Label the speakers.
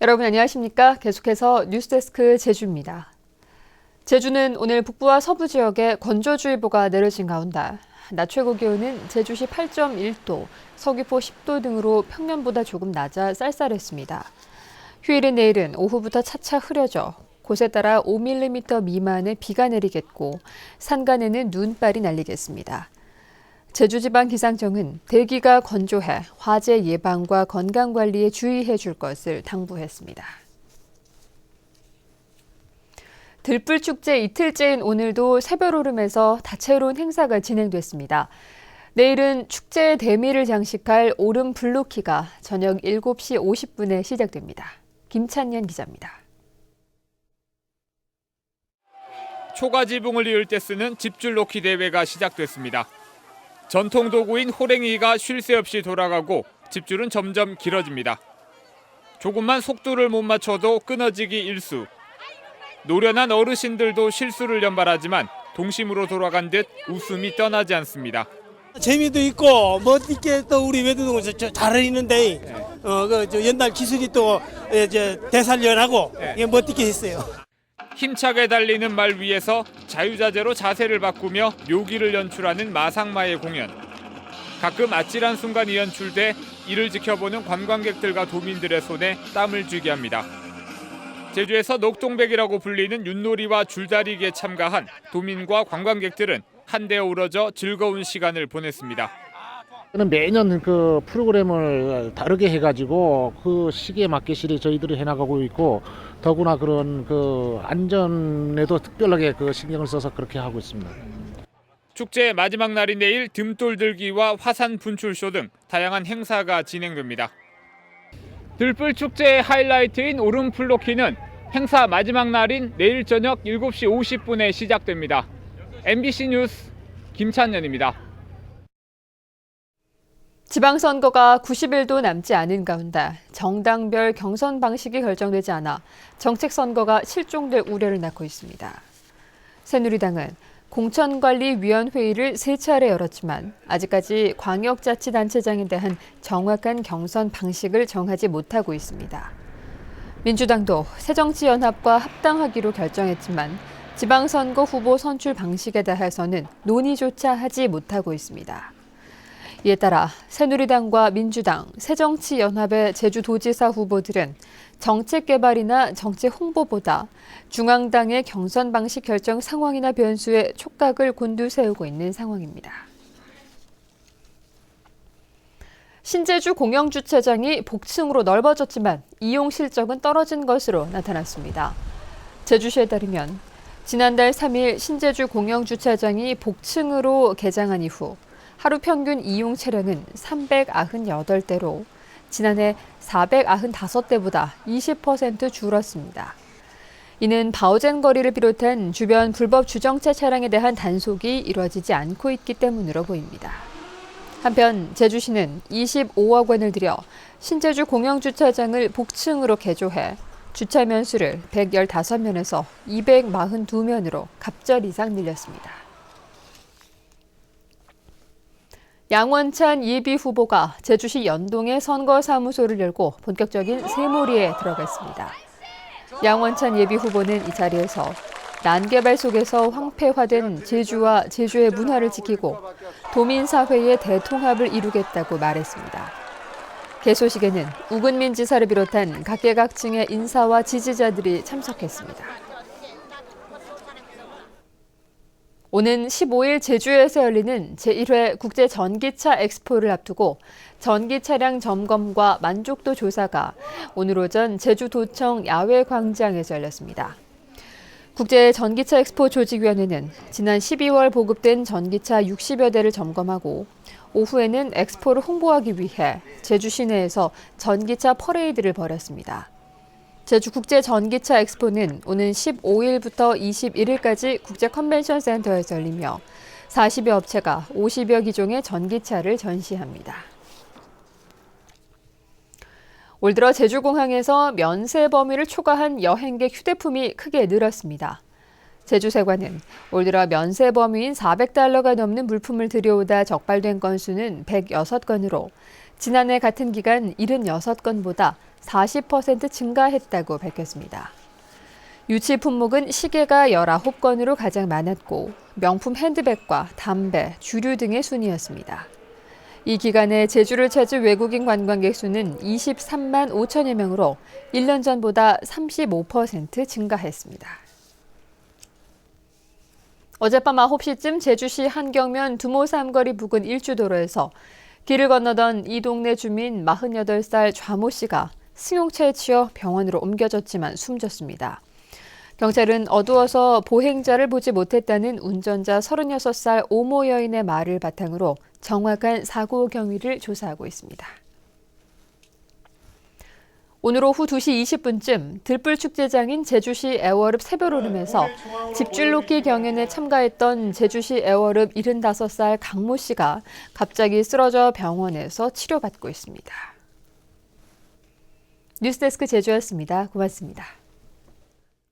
Speaker 1: 여러분 안녕하십니까? 계속해서 뉴스데스크 제주입니다. 제주는 오늘 북부와 서부 지역에 건조주의보가 내려진 가운데 낮 최고 기온은 제주시 8.1도, 서귀포 10도 등으로 평년보다 조금 낮아 쌀쌀했습니다. 휴일인 내일은 오후부터 차차 흐려져 곳에 따라 5mm 미만의 비가 내리겠고 산간에는 눈발이 날리겠습니다. 제주지방기상청은 대기가 건조해 화재 예방과 건강관리에 주의해 줄 것을 당부했습니다. 들불축제 이틀째인 오늘도 새별오름에서 다채로운 행사가 진행됐습니다. 내일은 축제의 대미를 장식할 오름 블루키가 저녁 7시 50분에 시작됩니다. 김찬년 기자입니다.
Speaker 2: 초가지붕을 이을 때 쓰는 집줄 놓기 대회가 시작됐습니다. 전통 도구인 호랭이가 쉴 새 없이 돌아가고 집줄은 점점 길어집니다. 조금만 속도를 못 맞춰도 끊어지기 일쑤. 노련한 어르신들도 실수를 연발하지만 동심으로 돌아간 듯 웃음이 떠나지 않습니다.
Speaker 3: 재미도 있고 멋있게 또 우리 외도동을 잘하는데 옛날 기술이 또 이제 되살려나고 멋있게 했어요.
Speaker 2: 힘차게 달리는 말 위에서 자유자재로 자세를 바꾸며 묘기를 연출하는 마상마의 공연. 가끔 아찔한 순간이 연출돼 이를 지켜보는 관광객들과 도민들의 손에 땀을 쥐게 합니다. 제주에서 녹동백이라고 불리는 윷놀이와 줄다리기에 참가한 도민과 관광객들은 한데 어우러져 즐거운 시간을 보냈습니다.
Speaker 4: 매년 그 프로그램을 다르게 해가지고 그 시기에 맞게 저희들이 해나가고 있고 더구나 그런 그 안전에도 특별하게 그 신경을 써서 그렇게 하고 있습니다.
Speaker 2: 축제의 마지막 날인 내일 듬돌 들기와 화산 분출쇼 등 다양한 행사가 진행됩니다. 들불 축제의 하이라이트인 오름 플로키는 행사 마지막 날인 내일 저녁 7시 50분에 시작됩니다. MBC 뉴스 김찬년입니다.
Speaker 1: 지방선거가 90일도 남지 않은 가운데 정당별 경선 방식이 결정되지 않아 정책선거가 실종될 우려를 낳고 있습니다. 새누리당은 공천관리위원회의를 3차례 열었지만 아직까지 광역자치단체장에 대한 정확한 경선 방식을 정하지 못하고 있습니다. 민주당도 새정치연합과 합당하기로 결정했지만 지방선거 후보 선출 방식에 대해서는 논의조차 하지 못하고 있습니다. 이에 따라 새누리당과 민주당, 새정치연합의 제주도지사 후보들은 정책 개발이나 정책 홍보보다 중앙당의 경선 방식 결정 상황이나 변수에 촉각을 곤두세우고 있는 상황입니다. 신제주 공영주차장이 복층으로 넓어졌지만 이용 실적은 떨어진 것으로 나타났습니다. 제주시에 따르면 지난달 3일 신제주 공영주차장이 복층으로 개장한 이후 하루 평균 이용 차량은 398대로 지난해 495대보다 20% 줄었습니다. 이는 바오젠 거리를 비롯한 주변 불법 주정차 차량에 대한 단속이 이루어지지 않고 있기 때문으로 보입니다. 한편 제주시는 25억 원을 들여 신제주 공영주차장을 복층으로 개조해 주차 면수를 115면에서 242면으로 갑절 이상 늘렸습니다. 양원찬 예비후보가 제주시 연동에 선거사무소를 열고 본격적인 새몰이에 들어갔습니다. 양원찬 예비후보는 이 자리에서 난개발 속에서 황폐화된 제주와 제주의 문화를 지키고 도민사회의 대통합을 이루겠다고 말했습니다. 개소식에는 우근민 지사를 비롯한 각계각층의 인사와 지지자들이 참석했습니다. 오는 15일 제주에서 열리는 제1회 국제전기차 엑스포를 앞두고 전기차량 점검과 만족도 조사가 오늘 오전 제주도청 야외광장에서 열렸습니다. 국제전기차 엑스포 조직위원회는 지난 12월 보급된 전기차 60여 대를 점검하고 오후에는 엑스포를 홍보하기 위해 제주 시내에서 전기차 퍼레이드를 벌였습니다. 제주국제전기차 엑스포는 오는 15일부터 21일까지 국제컨벤션센터에서 열리며 40여 업체가 50여 기종의 전기차를 전시합니다. 올 들어 제주공항에서 면세 범위를 초과한 여행객 휴대품이 크게 늘었습니다. 제주세관은 올 들어 면세 범위인 $400가 넘는 물품을 들여오다 적발된 건수는 106건으로 지난해 같은 기간 76건보다 40% 증가했다고 밝혔습니다. 유치 품목은 시계가 19건으로 가장 많았고 명품 핸드백과 담배, 주류 등의 순이었습니다. 이 기간에 제주를 찾은 외국인 관광객 수는 23만 5천여 명으로 1년 전보다 35% 증가했습니다. 어젯밤 9시쯤 제주시 한경면 두모 삼거리 부근 일주도로에서 길을 건너던 이 동네 주민 48살 좌모 씨가 승용차에 치여 병원으로 옮겨졌지만 숨졌습니다. 경찰은 어두워서 보행자를 보지 못했다는 운전자 36살 오모 여인의 말을 바탕으로 정확한 사고 경위를 조사하고 있습니다. 오늘 오후 2시 20분쯤 들불축제장인 제주시 애월읍 새별오름에서 집줄 놓기 경연에 참가했던 제주시 애월읍 75살 강모 씨가 갑자기 쓰러져 병원에서 치료받고 있습니다. 뉴스데스크 제주였습니다. 고맙습니다.